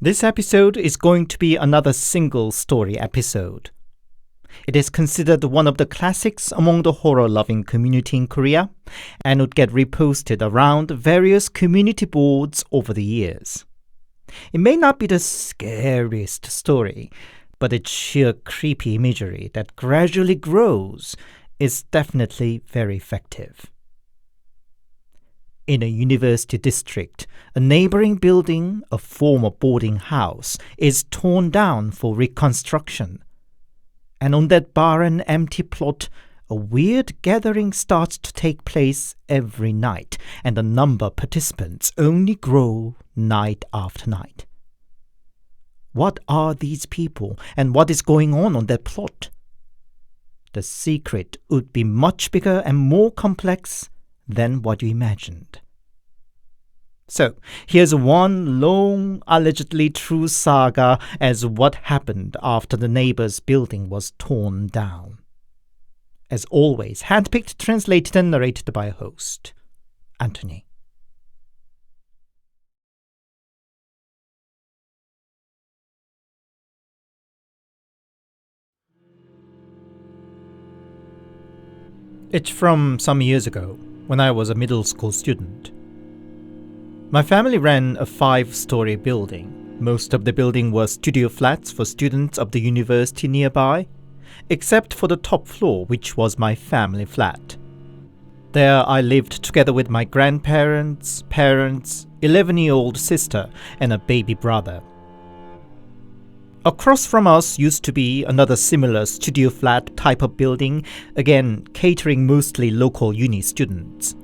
This episode is going to be another single story episode. It is considered one of the classics among the horror-loving community in Korea and would get reposted around various community boards over the years. It may not be the scariest story, but its sheer creepy imagery that gradually grows is definitely very effective. In a university district, a neighboring building, a former boarding house, is torn down for reconstruction. And on that barren, empty plot, a weird gathering starts to take place every night, and the number of participants only grow night after night. What are these people, and what is going on that plot? The secret would be much bigger and more complex than what you imagined. So, here's one long, allegedly true saga as what happened after the neighbor's building was torn down. As always, handpicked, translated and narrated by a host, Anthony. It's from some years ago, when I was a middle school student. My family ran a 5-story building. Most of the building was studio flats for students of the university nearby, except for the top floor, which was my family flat. There I lived together with my grandparents, parents, 11-year-old sister, and a baby brother. Across from us used to be another similar studio flat type of building, again catering mostly local uni students.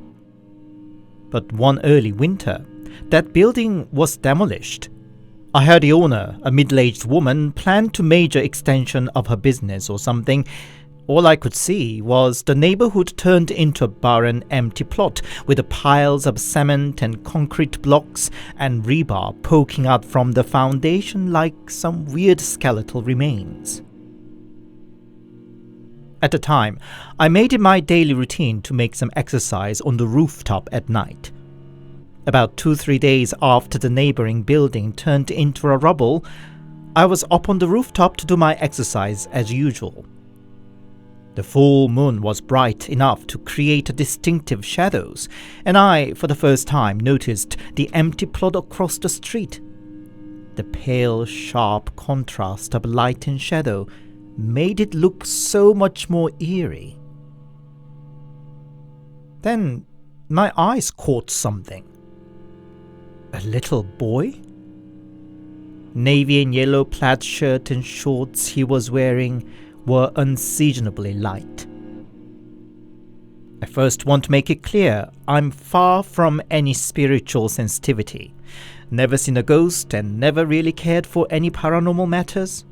But one early winter, that building was demolished. I heard the owner, a middle-aged woman, planned to major extension of her business or something. All I could see was the neighborhood turned into a barren, empty plot with the piles of cement and concrete blocks and rebar poking out from the foundation like some weird skeletal remains. At the time, I made it my daily routine to make some exercise on the rooftop at night. About 2-3 days after the neighboring building turned into a rubble, I was up on the rooftop to do my exercise as usual. The full moon was bright enough to create distinctive shadows, and I, for the first time, noticed the empty plot across the street. The pale, sharp contrast of light and shadow made it look so much more eerie. Then my eyes caught something. A little boy? Navy and yellow plaid shirt and shorts he was wearing were unseasonably light. I first want to make it clear, I'm far from any spiritual sensitivity. Never seen a ghost and never really cared for any paranormal matters.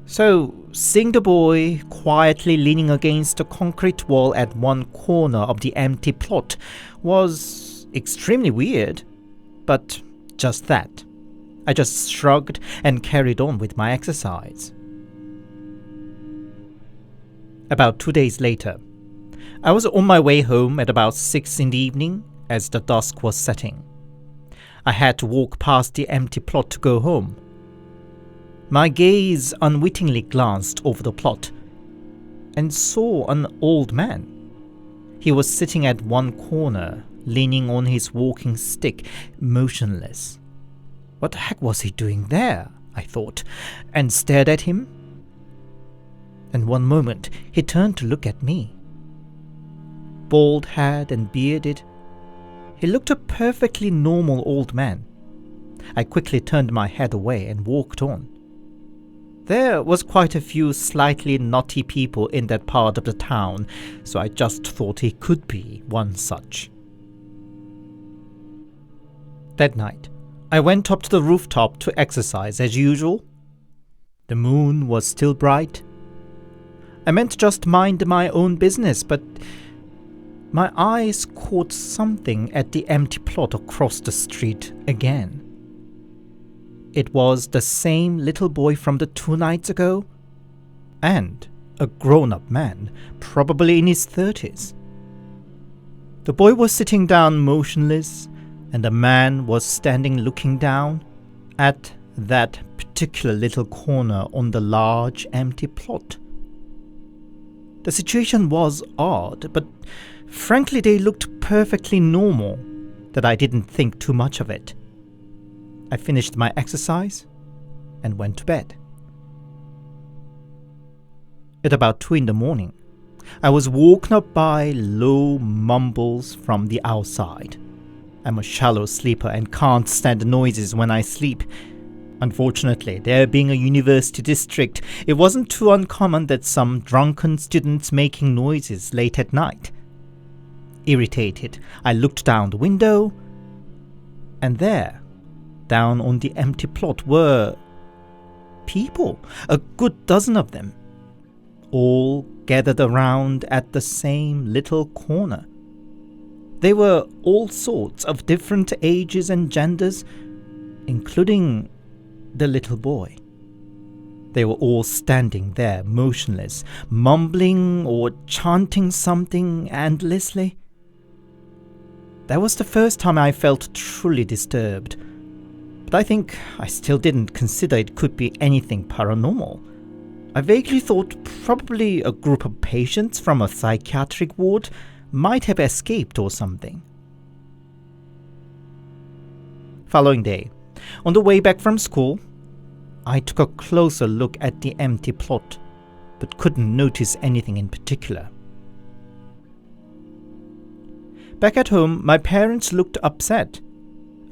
So, seeing the boy quietly leaning against the concrete wall at one corner of the empty plot was extremely weird. But just that. I just shrugged and carried on with my exercise. About 2 days later, I was on my way home at about 6 in the evening as the dusk was setting. I had to walk past the empty plot to go home. My gaze unwittingly glanced over the plot and saw an old man. He was sitting at one corner, leaning on his walking stick, motionless. What the heck was he doing there? I thought, and stared at him. And one moment, he turned to look at me. Bald-haired and bearded, he looked a perfectly normal old man. I quickly turned my head away and walked on. There was quite a few slightly naughty people in that part of the town, so I just thought he could be one such. That night, I went up to the rooftop to exercise as usual. The moon was still bright. I meant to just mind my own business, but my eyes caught something at the empty plot across the street again. It was the same little boy from the 2 nights ago, and a grown-up man, probably in his 30s. The boy was sitting down motionless, and the man was standing looking down at that particular little corner on the large empty plot. The situation was odd, but frankly they looked perfectly normal, that I didn't think too much of it. I finished my exercise and went to bed. At about 2 a.m, I was woken up by low mumbles from the outside. I'm a shallow sleeper and can't stand noises when I sleep. Unfortunately, there being a university district, it wasn't too uncommon that some drunken students making noises late at night. Irritated, I looked down the window, and there, down on the empty plot, were people, a good dozen of them, all gathered around at the same little corner. They were all sorts of different ages and genders, including the little boy. They were all standing there motionless, mumbling or chanting something endlessly. That was the first time I felt truly disturbed, but I think I still didn't consider it could be anything paranormal. I vaguely thought probably a group of patients from a psychiatric ward might have escaped or something. Following day, on the way back from school, I took a closer look at the empty plot, but couldn't notice anything in particular. Back at home, my parents looked upset.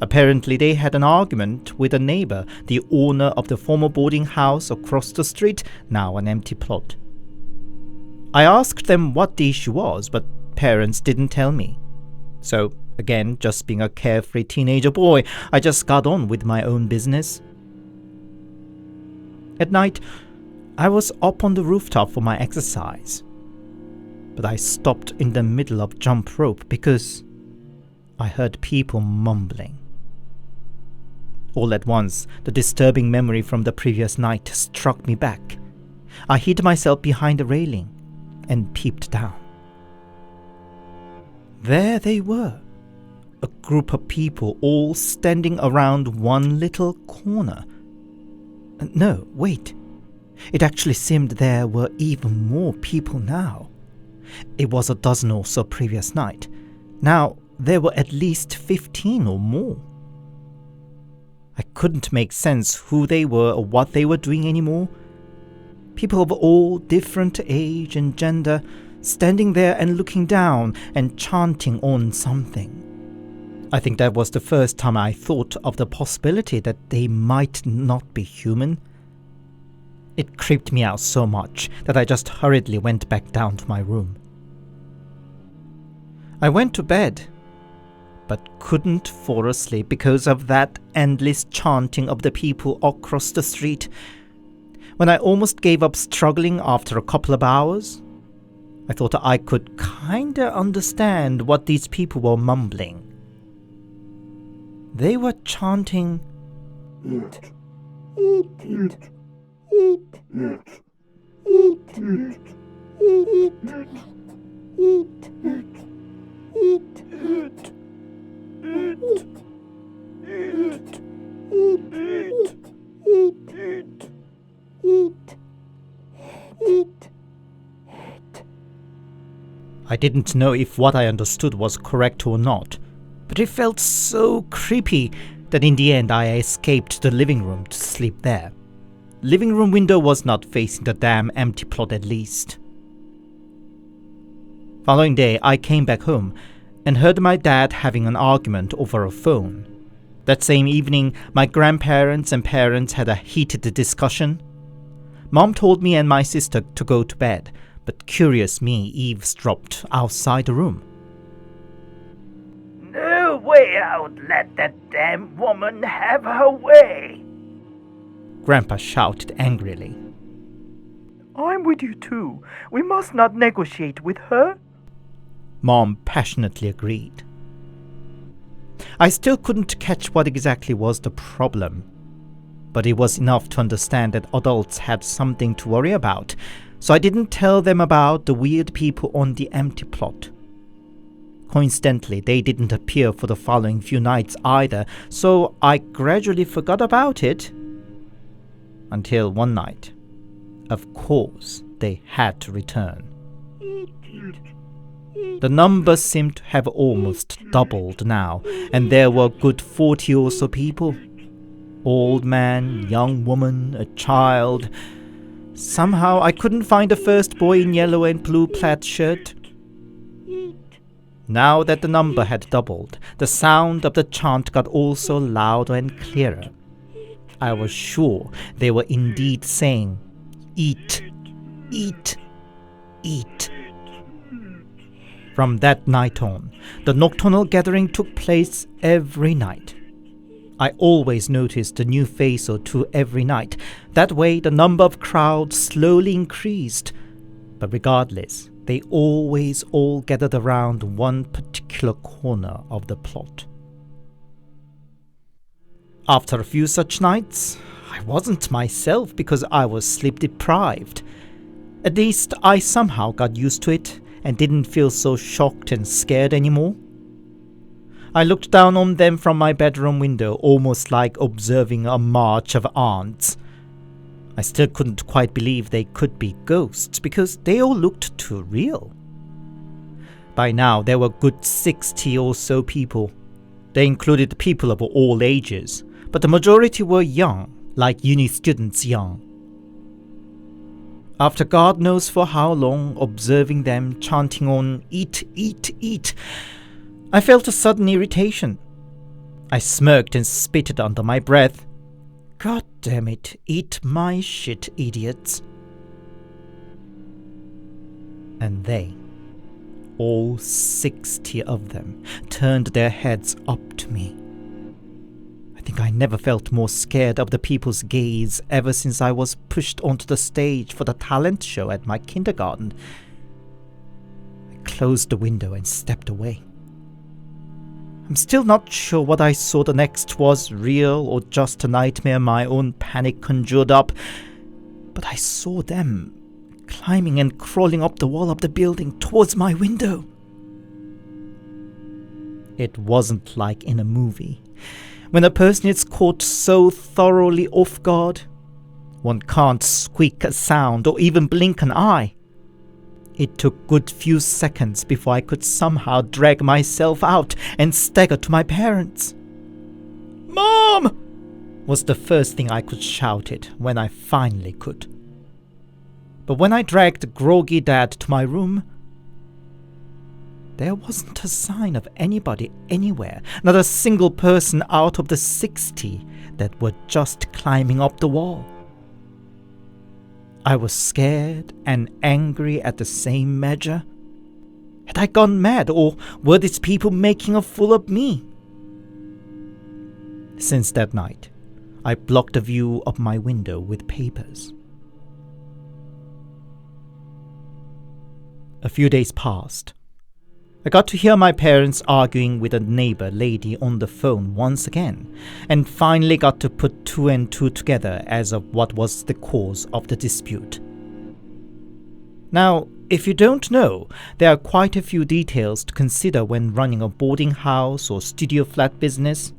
Apparently, they had an argument with a neighbor, the owner of the former boarding house across the street, now an empty plot. I asked them what the issue was, but parents didn't tell me. So, again, just being a carefree teenager boy, I just got on with my own business. At night, I was up on the rooftop for my exercise, but I stopped in the middle of jump rope because I heard people mumbling. All at once, the disturbing memory from the previous night struck me back. I hid myself behind the railing and peeped down. There they were, a group of people all standing around one little corner. No, wait. It actually seemed there were even more people now. It was a dozen or so previous night. Now there were at least 15 or more. I couldn't make sense who they were or what they were doing anymore. People of all different age and gender, standing there and looking down and chanting on something. I think that was the first time I thought of the possibility that they might not be human. It creeped me out so much that I just hurriedly went back down to my room. I went to bed, but couldn't fall asleep because of that endless chanting of the people across the street. When I almost gave up struggling after a couple of hours, I thought I could kinda understand what these people were mumbling. They were chanting, "Eat, eat, eat, eat, eat, eat, eat, eat, eat, eat, I didn't know if what I understood was correct or not, but it felt so creepy that in the end I escaped the living room to sleep there. Living room window was not facing the damn empty plot at least. Following day, I came back home and heard my dad having an argument over a phone. That same evening, my grandparents and parents had a heated discussion. Mom told me and my sister to go to bed, but curious me eavesdropped outside the room. "No way I would let that damn woman have her way," Grandpa shouted angrily. "I'm with you too. We must not negotiate with her." Mom passionately agreed. I still couldn't catch what exactly was the problem, but it was enough to understand that adults had something to worry about, so I didn't tell them about the weird people on the empty plot. Coincidentally, they didn't appear for the following few nights either, so I gradually forgot about it until one night, of course, they had to return. The number seemed to have almost doubled now, and there were good 40 or so people. Old man, young woman, a child. Somehow I couldn't find the first boy in yellow and blue plaid shirt. Now that the number had doubled, the sound of the chant got also louder and clearer. I was sure they were indeed saying, "Eat, eat, eat." From that night on, the nocturnal gathering took place every night. I always noticed a new face or two every night. That way, the number of crowds slowly increased. But regardless, they always all gathered around one particular corner of the plot. After a few such nights, I wasn't myself because I was sleep deprived. At least I somehow got used to it and didn't feel so shocked and scared anymore. I looked down on them from my bedroom window, almost like observing a march of ants. I still couldn't quite believe they could be ghosts because they all looked too real. By now, there were good 60 or so people. They included people of all ages, but the majority were young, like uni students young. After God knows for how long, observing them chanting on "eat, eat, eat," I felt a sudden irritation. I smirked and spitted under my breath. God damn it, eat my shit, idiots. And they, all 60 of them, turned their heads up to me. I think I never felt more scared of the people's gaze ever since I was pushed onto the stage for the talent show at my kindergarten. I closed the window and stepped away. I'm still not sure what I saw the next was real or just a nightmare my own panic conjured up, but I saw them climbing and crawling up the wall of the building towards my window. It wasn't like in a movie, when a person is caught so thoroughly off guard, one can't squeak a sound or even blink an eye. It took a good few seconds before I could somehow drag myself out and stagger to my parents. "Mom!" was the first thing I could shout it when I finally could. But when I dragged groggy Dad to my room, there wasn't a sign of anybody anywhere, not a single person out of the 60 that were just climbing up the wall. I was scared and angry at the same measure. Had I gone mad, or were these people making a fool of me? Since that night, I blocked the view of my window with papers. A few days passed. I got to hear my parents arguing with a neighbor lady on the phone once again, and finally got to put two and two together as of what was the cause of the dispute. Now, if you don't know, there are quite a few details to consider when running a boarding house or studio flat business.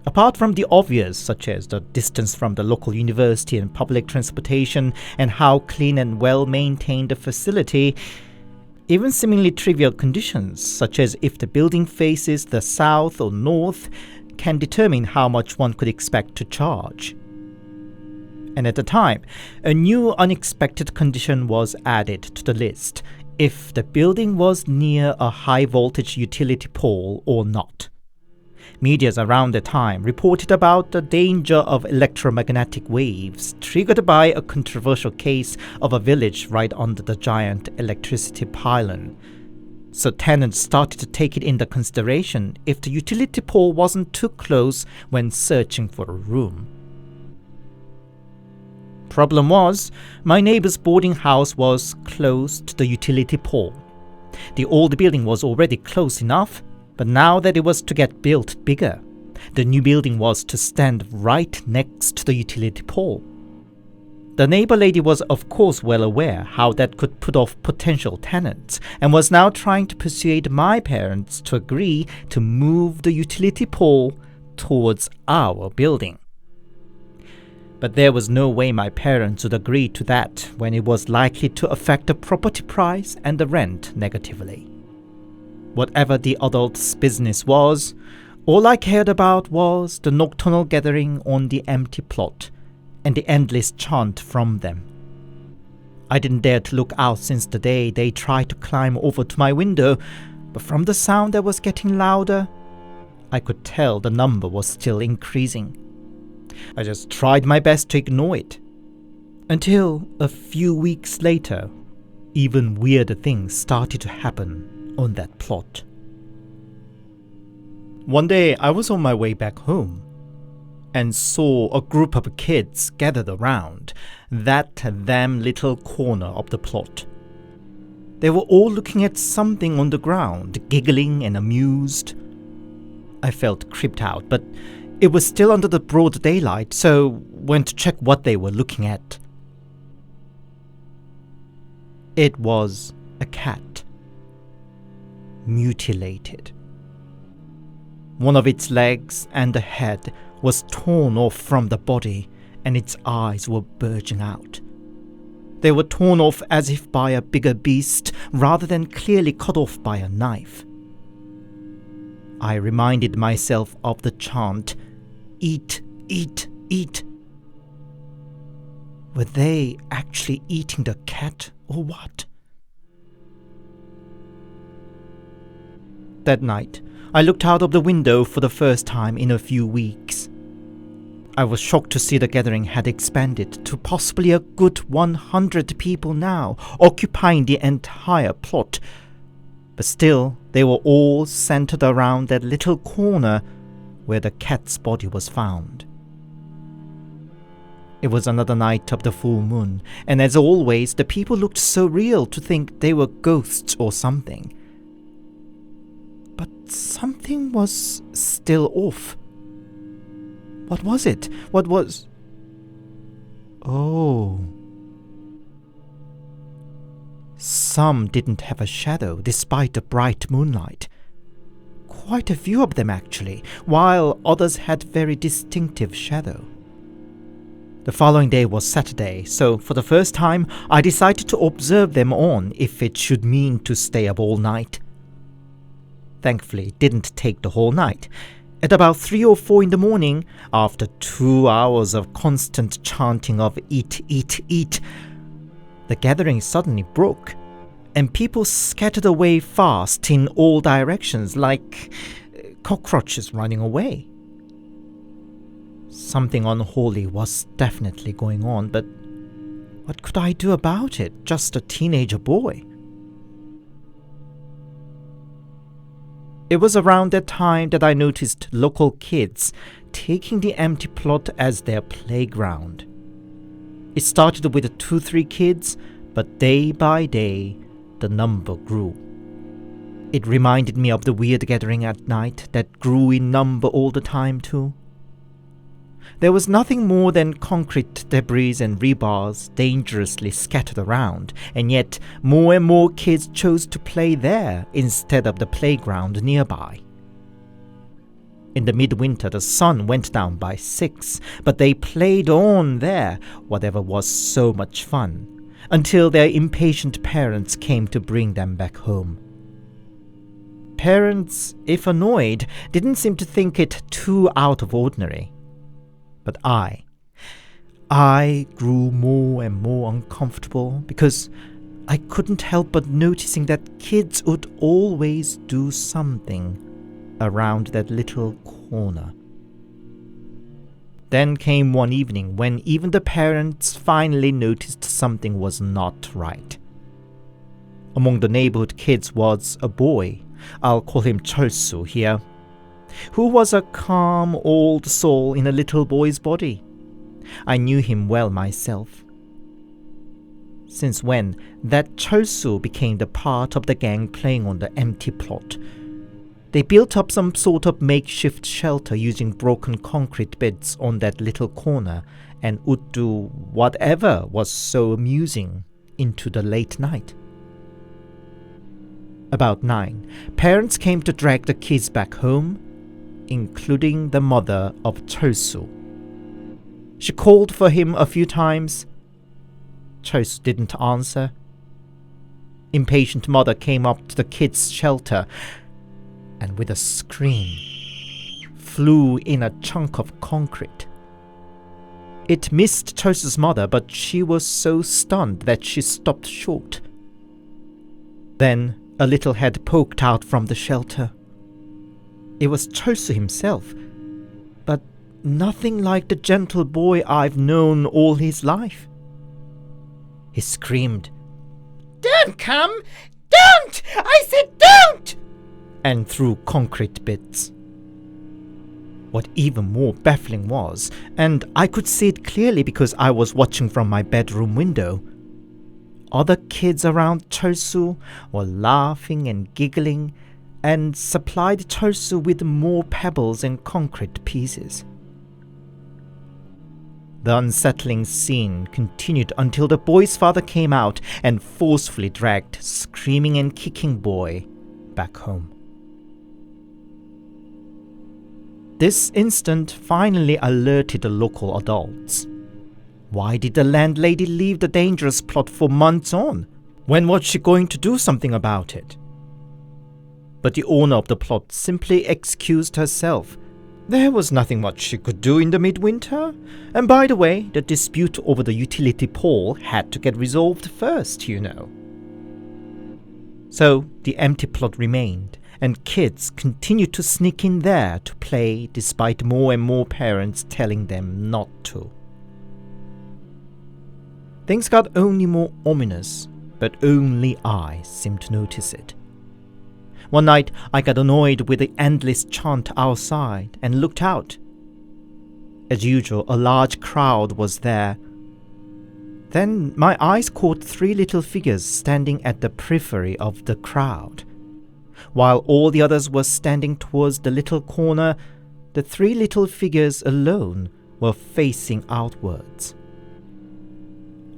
Apart from the obvious, such as the distance from the local university and public transportation and how clean and well maintained the facility, even seemingly trivial conditions, such as if the building faces the south or north, can determine how much one could expect to charge. And at the time, a new unexpected condition was added to the list: if the building was near a high-voltage utility pole or not. Medias around the time reported about the danger of electromagnetic waves triggered by a controversial case of a village right under the giant electricity pylon. So tenants started to take it into consideration if the utility pole wasn't too close when searching for a room. Problem was, my neighbor's boarding house was close to the utility pole. The old building was already close enough, but now that it was to get built bigger, the new building was to stand right next to the utility pole. The neighbor lady was of course well aware how that could put off potential tenants, and was now trying to persuade my parents to agree to move the utility pole towards our building. But there was no way my parents would agree to that when it was likely to affect the property price and the rent negatively. Whatever the adults' business was, all I cared about was the nocturnal gathering on the empty plot and the endless chant from them. I didn't dare to look out since the day they tried to climb over to my window, but from the sound that was getting louder, I could tell the number was still increasing. I just tried my best to ignore it. Until a few weeks later, even weirder things started to happen on that plot. One day I was on my way back home and saw a group of kids gathered around that damn little corner of the plot. They were all looking at something on the ground, giggling and amused. I felt creeped out, but it was still under the broad daylight, so went to check what they were looking at. It was a cat. Mutilated. One of its legs and the head was torn off from the body, and its eyes were bulging out. They were torn off as if by a bigger beast, rather than clearly cut off by a knife. I reminded myself of the chant, "Eat, eat, eat." Were they actually eating the cat, or what? That night, I looked out of the window for the first time in a few weeks. I was shocked to see the gathering had expanded to possibly a good 100 people now, occupying the entire plot. But still, they were all centered around that little corner where the cat's body was found. It was another night of the full moon, and as always, the people looked so real to think they were ghosts or something. But something was still off. What was it? What was... Oh. Some didn't have a shadow despite the bright moonlight. Quite a few of them actually, while others had very distinctive shadow. The following day was Saturday, so for the first time I decided to observe them on if it should mean to stay up all night. Thankfully, it didn't take the whole night. At about 3 or 4 in the morning, after 2 hours of constant chanting of "eat, eat, eat," the gathering suddenly broke, and people scattered away fast in all directions like cockroaches running away. Something unholy was definitely going on, but what could I do about it? Just a teenager boy. It was around that time that I noticed local kids taking the empty plot as their playground. It started with 2-3 kids, but day by day, the number grew. It reminded me of the weird gathering at night that grew in number all the time too. There was nothing more than concrete debris and rebars dangerously scattered around, and yet more and more kids chose to play there instead of the playground nearby. In the midwinter, the sun went down by 6, but they played on there, whatever was so much fun, until their impatient parents came to bring them back home. Parents, if annoyed, didn't seem to think it too out of ordinary. But I grew more and more uncomfortable because I couldn't help but noticing that kids would always do something around that little corner. Then came one evening when even the parents finally noticed something was not right. Among the neighborhood kids was a boy, I'll call him Cheolsu here, who was a calm old soul in a little boy's body. I knew him well myself. Since when that Cheolsu became the part of the gang playing on the empty plot. They built up some sort of makeshift shelter using broken concrete beds on that little corner and would do whatever was so amusing into the late night. About 9, parents came to drag the kids back home, including the mother of Cheolsu. She called for him a few times. Chol-soo didn't answer. Impatient mother came up to the kids' shelter and with a scream flew in a chunk of concrete. It missed Chol-soo's mother, but she was so stunned that she stopped short. Then a little head poked out from the shelter. It was Chol-soo himself, but nothing like the gentle boy I've known all his life. He screamed, "Don't come! Don't! I said don't!" and threw concrete bits. What even more baffling was, and I could see it clearly because I was watching from my bedroom window, other kids around Chol-soo were laughing and giggling and supplied Chol-soo with more pebbles and concrete pieces. The unsettling scene continued until the boy's father came out and forcefully dragged screaming and kicking boy back home. This incident finally alerted the local adults. Why did the landlady leave the dangerous plot for months on? When was she going to do something about it? But the owner of the plot simply excused herself. There was nothing much she could do in the midwinter. And by the way, the dispute over the utility pole had to get resolved first, you know. So the empty plot remained, and kids continued to sneak in there to play despite more and more parents telling them not to. Things got only more ominous, but only I seemed to notice it. One night, I got annoyed with the endless chant outside and looked out. As usual, a large crowd was there. Then my eyes caught three little figures standing at the periphery of the crowd. While all the others were standing towards the little corner, the three little figures alone were facing outwards.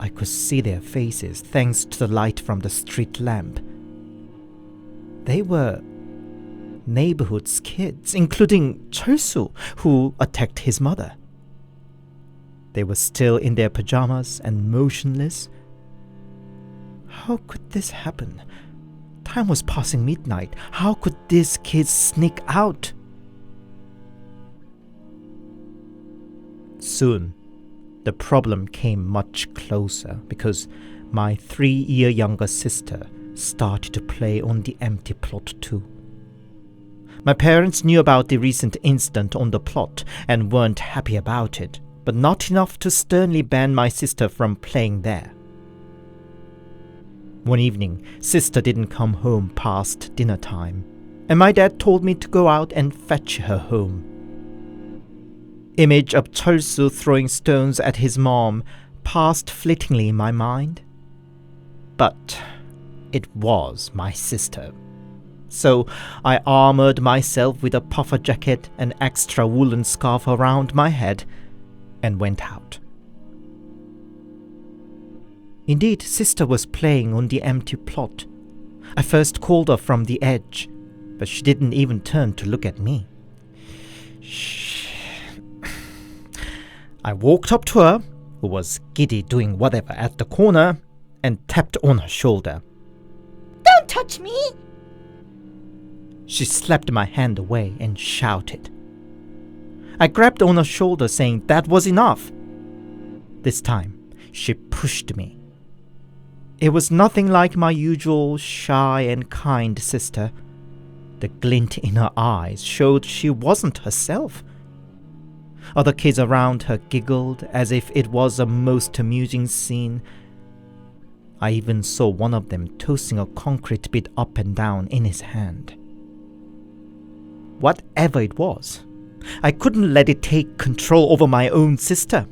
I could see their faces thanks to the light from the street lamp. They were neighborhood's kids, including Chol-soo, who attacked his mother. They were still in their pajamas and motionless. How could this happen? Time was passing midnight. How could these kids sneak out? Soon, the problem came much closer because my 3-year younger sister started to play on the empty plot too. My parents knew about the recent incident on the plot and weren't happy about it, but not enough to sternly ban my sister from playing there. One evening, sister didn't come home past dinner time, and my dad told me to go out and fetch her home. Image of Chol-soo throwing stones at his mom passed fleetingly in my mind. But it was my sister. So I armored myself with a puffer jacket and extra woolen scarf around my head and went out. Indeed, sister was playing on the empty plot. I first called her from the edge, but she didn't even turn to look at me. Shh. I walked up to her, who was giddy doing whatever at the corner, and tapped on her shoulder. "Don't touch me!" She slapped my hand away and shouted. I grabbed on her shoulder, saying that was enough. This time, she pushed me. It was nothing like my usual shy and kind sister. The glint in her eyes showed she wasn't herself. Other kids around her giggled as if it was a most amusing scene. I even saw one of them tossing a concrete bit up and down in his hand. Whatever it was, I couldn't let it take control over my own sister.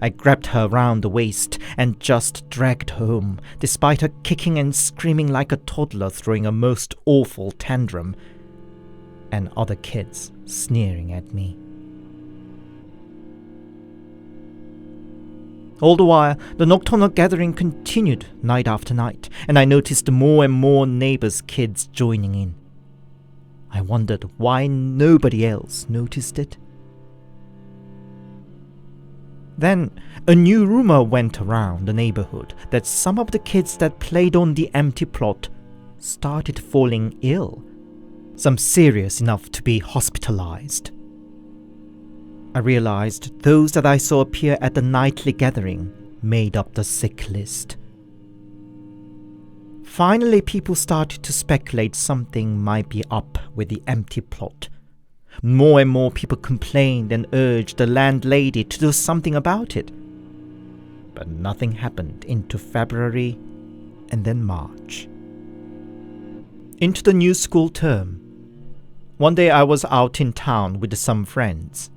I grabbed her round the waist and just dragged her home, despite her kicking and screaming like a toddler throwing a most awful tantrum, and other kids sneering at me. All the while, the nocturnal gathering continued night after night, and I noticed more and more neighbors' kids joining in. I wondered why nobody else noticed it. Then a new rumor went around the neighborhood that some of the kids that played on the empty plot started falling ill, some serious enough to be hospitalized. I realized those that I saw appear at the nightly gathering made up the sick list. Finally, people started to speculate something might be up with the empty plot. More and more people complained and urged the landlady to do something about it. But nothing happened into February and then March. Into the new school term. One day I was out in town with some friends.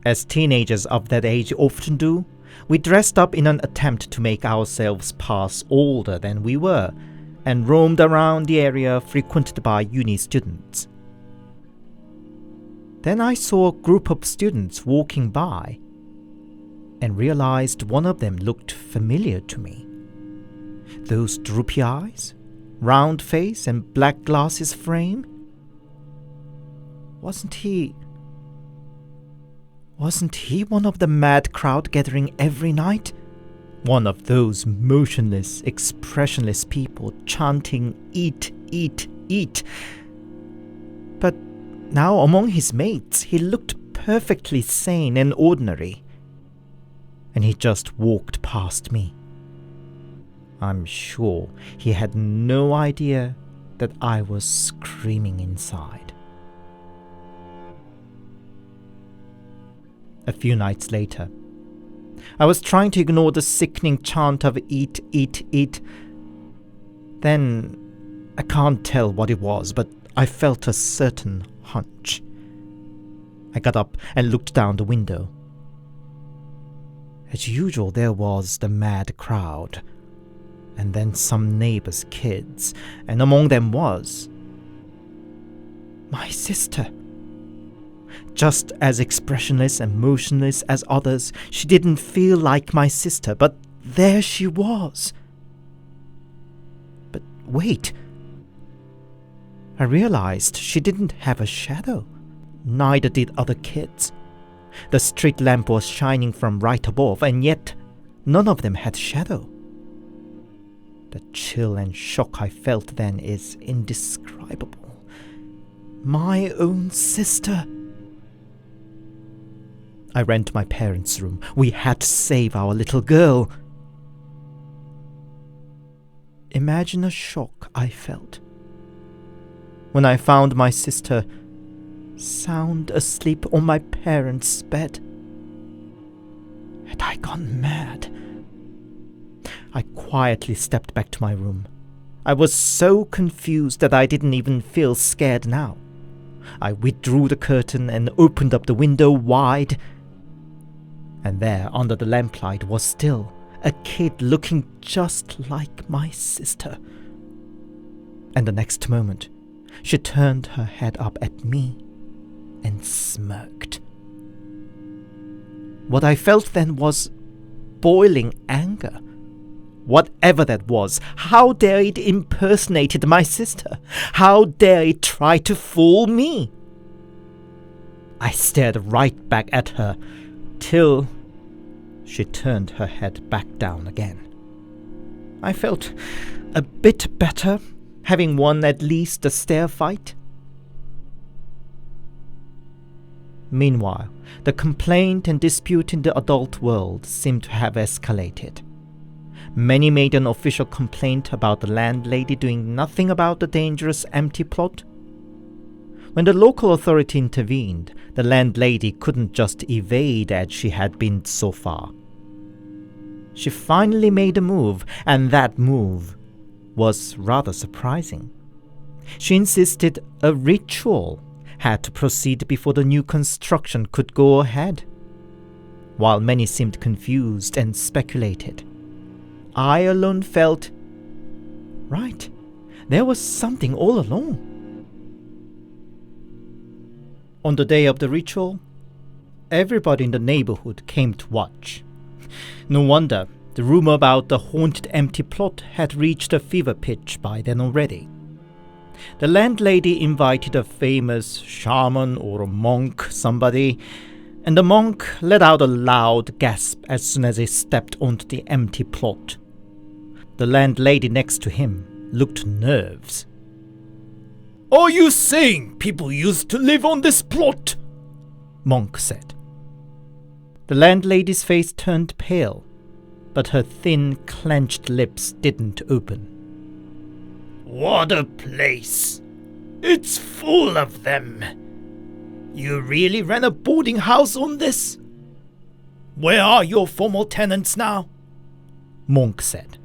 As teenagers of that age often do, we dressed up in an attempt to make ourselves pass older than we were, and roamed around the area frequented by uni students. Then I saw a group of students walking by and realized one of them looked familiar to me. Those droopy eyes, round face, and black glasses frame. Wasn't he one of the mad crowd gathering every night? One of those motionless, expressionless people chanting, "Eat, eat, eat." But now among his mates, he looked perfectly sane and ordinary. And he just walked past me. I'm sure he had no idea that I was screaming inside. A few nights later, I was trying to ignore the sickening chant of "eat, eat, eat." Then, I can't tell what it was, but I felt a certain hunch. I got up and looked down the window. As usual, there was the mad crowd, and then some neighbors' kids, and among them was my sister. Just as expressionless and motionless as others, she didn't feel like my sister, but there she was. But wait. I realized she didn't have a shadow. Neither did other kids. The street lamp was shining from right above, and yet none of them had shadow. The chill and shock I felt then is indescribable. My own sister. I ran to my parents' room. We had to save our little girl. Imagine a shock I felt when I found my sister sound asleep on my parents' bed. Had I gone mad? I quietly stepped back to my room. I was so confused that I didn't even feel scared now. I withdrew the curtain and opened up the window wide. And there, under the lamplight, was still a kid looking just like my sister. And the next moment, she turned her head up at me and smirked. What I felt then was boiling anger. Whatever that was, how dare it impersonate my sister? How dare it try to fool me? I stared right back at her, till she turned her head back down again. I felt a bit better, having won at least the stare fight. Meanwhile, the complaint and dispute in the adult world seemed to have escalated. Many made an official complaint about the landlady doing nothing about the dangerous empty plot. When the local authority intervened, the landlady couldn't just evade as she had been so far. She finally made a move, and that move was rather surprising. She insisted a ritual had to proceed before the new construction could go ahead. While many seemed confused and speculated, I alone felt, right, there was something all along. On the day of the ritual, everybody in the neighborhood came to watch. No wonder the rumor about the haunted empty plot had reached a fever pitch by then already. The landlady invited a famous shaman or a monk, somebody, and the monk let out a loud gasp as soon as he stepped onto the empty plot. The landlady next to him looked nervous. "Are you saying people used to live on this plot?" Monk said. The landlady's face turned pale, but her thin, clenched lips didn't open. "What a place! It's full of them. You really ran a boarding house on this? Where are your former tenants now?" Monk said.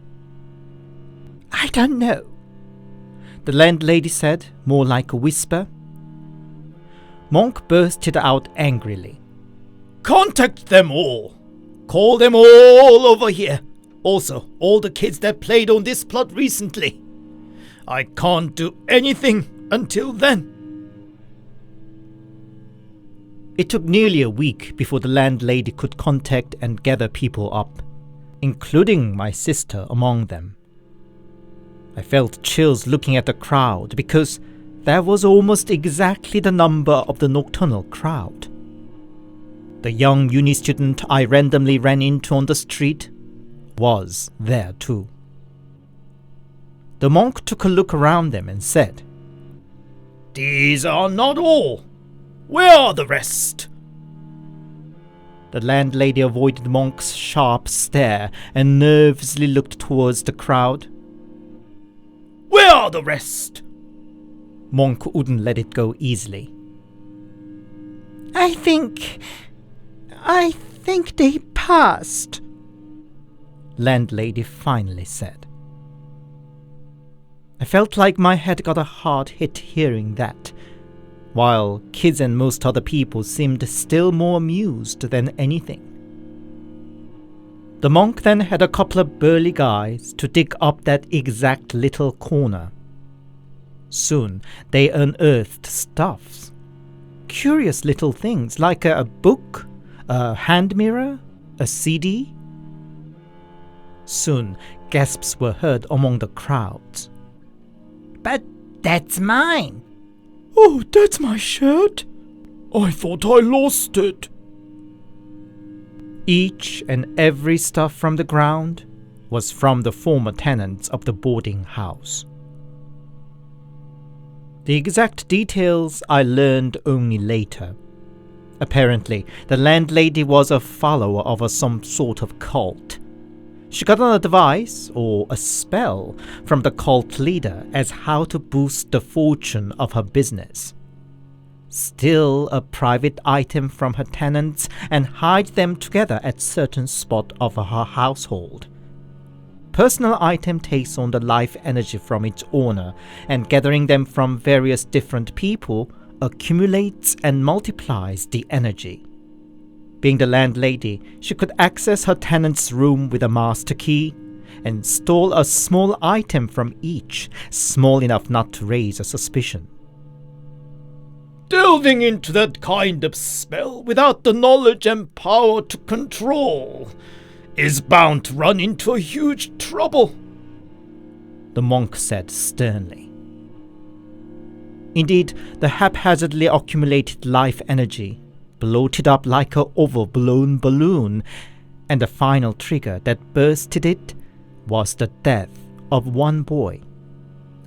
I don't know, the landlady said, more like a whisper. Monk bursted out angrily. "Contact them all! Call them all over here. Also, all the kids that played on this plot recently. I can't do anything until then." It took nearly a week before the landlady could contact and gather people up, including my sister among them. I felt chills looking at the crowd because that was almost exactly the number of the nocturnal crowd. The young uni student I randomly ran into on the street was there too. The monk took a look around them and said, "These are not all. Where are the rest?" The landlady avoided Monk's sharp stare and nervously looked towards the crowd. "Where are the rest?" Monk wouldn't let it go easily. I think they passed, landlady finally said. I felt like my head got a hard hit hearing that, while kids and most other people seemed still more amused than anything. The monk then had a couple of burly guys to dig up that exact little corner. Soon they unearthed stuffs. Curious little things like a book, a hand mirror, a CD. Soon gasps were heard among the crowds. but that's mine. "Oh, that's my shirt. I thought I lost it." Each and every stuff from the ground was from the former tenants of the boarding house. The exact details I learned only later. Apparently, the landlady was a follower of some sort of cult. She got an advice, or a spell, from the cult leader as how to boost the fortune of her business. Steal a private item from her tenants and hide them together at certain spot of her household. Personal item takes on the life energy from its owner, and gathering them from various different people accumulates and multiplies the energy. Being the landlady, she could access her tenant's room with a master key and stole a small item from each, small enough not to raise a suspicion. Delving into that kind of spell without the knowledge and power to control is bound to run into a huge trouble, the monk said sternly. Indeed, the haphazardly accumulated life energy bloated up like an overblown balloon, and the final trigger that bursted it was the death of one boy.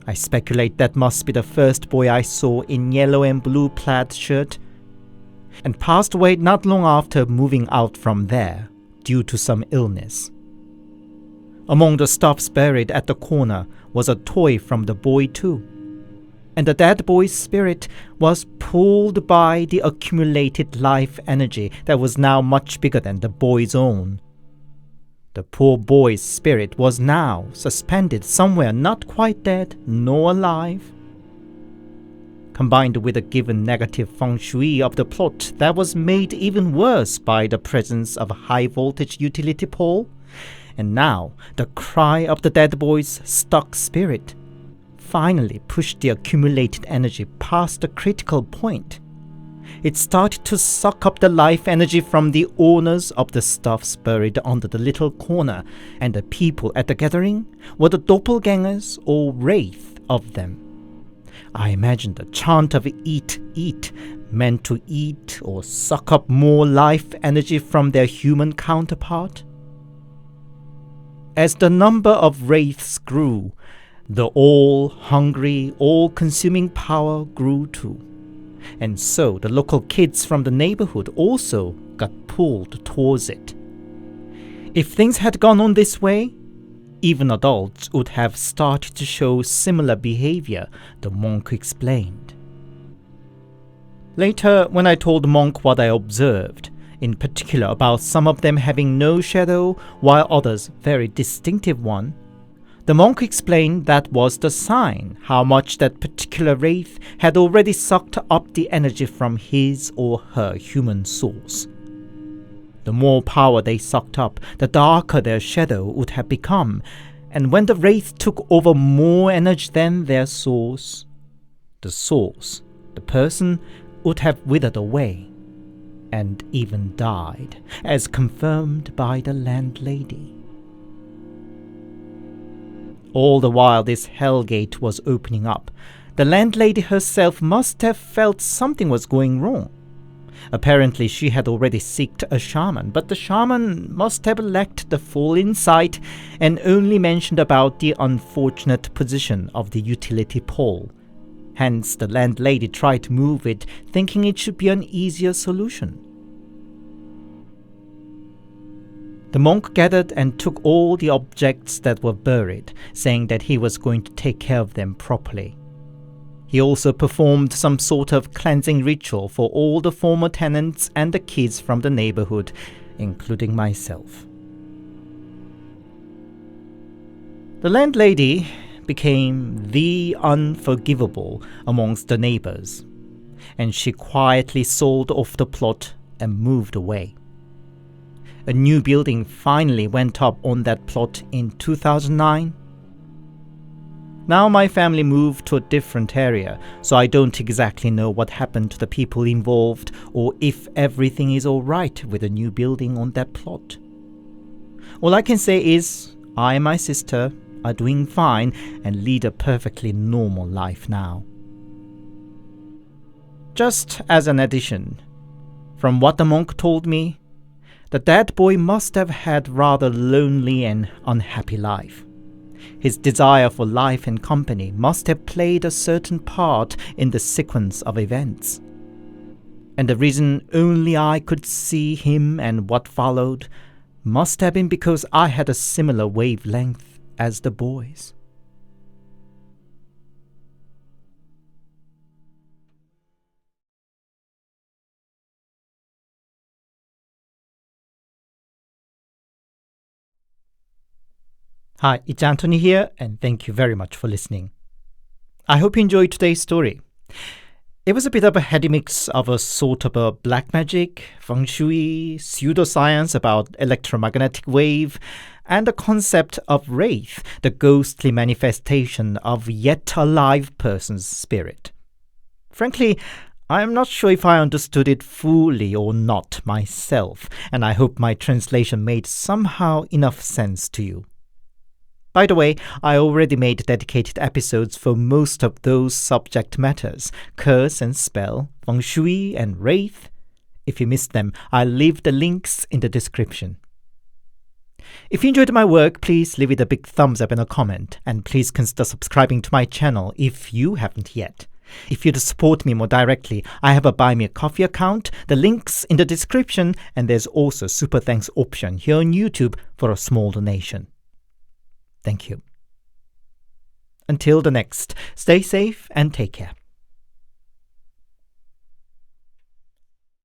I speculate that must be the first boy I saw in yellow and blue plaid shirt, and passed away not long after moving out from there due to some illness. Among the stuffs buried at the corner was a toy from the boy too, and the dead boy's spirit was pulled by the accumulated life energy that was now much bigger than the boy's own. The poor boy's spirit was now suspended somewhere not quite dead nor alive. Combined with the given negative feng shui of the plot that was made even worse by the presence of a high-voltage utility pole, and now the cry of the dead boy's stuck spirit finally pushed the accumulated energy past the critical point. It started to suck up the life energy from the owners of the stuffs buried under the little corner, and the people at the gathering were the doppelgangers or wraith of them. I imagined the chant of eat, eat, meant to eat or suck up more life energy from their human counterpart. As the number of wraiths grew, the all-hungry, all-consuming power grew too. And so the local kids from the neighborhood also got pulled towards it. If things had gone on this way, even adults would have started to show similar behavior, the monk explained. Later, when I told the monk what I observed, in particular about some of them having no shadow while others very distinctive one, the monk explained that was the sign how much that particular wraith had already sucked up the energy from his or her human source. The more power they sucked up, the darker their shadow would have become, and when the wraith took over more energy than their source, the person, would have withered away, and even died, as confirmed by the landlady. All the while this hellgate was opening up, the landlady herself must have felt something was going wrong. Apparently she had already sought a shaman, but the shaman must have lacked the full insight and only mentioned about the unfortunate position of the utility pole. Hence the landlady tried to move it, thinking it should be an easier solution. The monk gathered and took all the objects that were buried, saying that he was going to take care of them properly. He also performed some sort of cleansing ritual for all the former tenants and the kids from the neighborhood, including myself. The landlady became the unforgivable amongst the neighbors, and she quietly sold off the plot and moved away. A new building finally went up on that plot in 2009. Now my family moved to a different area, so I don't exactly know what happened to the people involved or if everything is alright with the new building on that plot. All I can say is I and my sister are doing fine and lead a perfectly normal life now. Just as an addition, from what the monk told me, the dead boy must have had rather lonely and unhappy life. His desire for life and company must have played a certain part in the sequence of events. And the reason only I could see him and what followed must have been because I had a similar wavelength as the boys. Hi, it's Anthony here, and thank you very much for listening. I hope you enjoyed today's story. It was a bit of a heady mix of a sort of a black magic, feng shui, pseudoscience about electromagnetic wave, and the concept of wraith, the ghostly manifestation of yet alive person's spirit. Frankly, I'm not sure if I understood it fully or not myself, and I hope my translation made somehow enough sense to you. By the way, I already made dedicated episodes for most of those subject matters, curse and spell, feng shui and wraith. If you missed them, I'll leave the links in the description. If you enjoyed my work, please leave it a big thumbs up and a comment, and please consider subscribing to my channel if you haven't yet. If you'd support me more directly, I have a Buy Me a Coffee account, the links in the description, and there's also a super thanks option here on YouTube for a small donation. Thank you. Until the next, stay safe and take care.